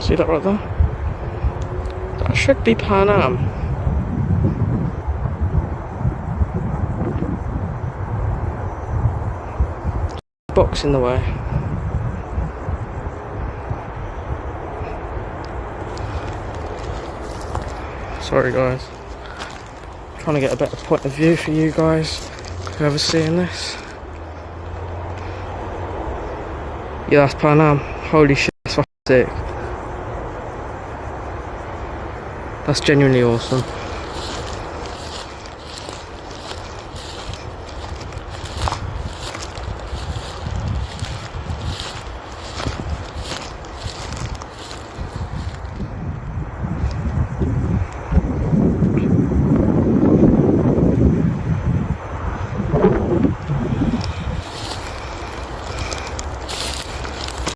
See that right there? That should be Pan Am. Box in the way. Sorry guys. Trying to get a better point of view for you guys, whoever's seeing this. Yeah, that's Pan Am. Holy shit, that's fucking sick. That's genuinely awesome.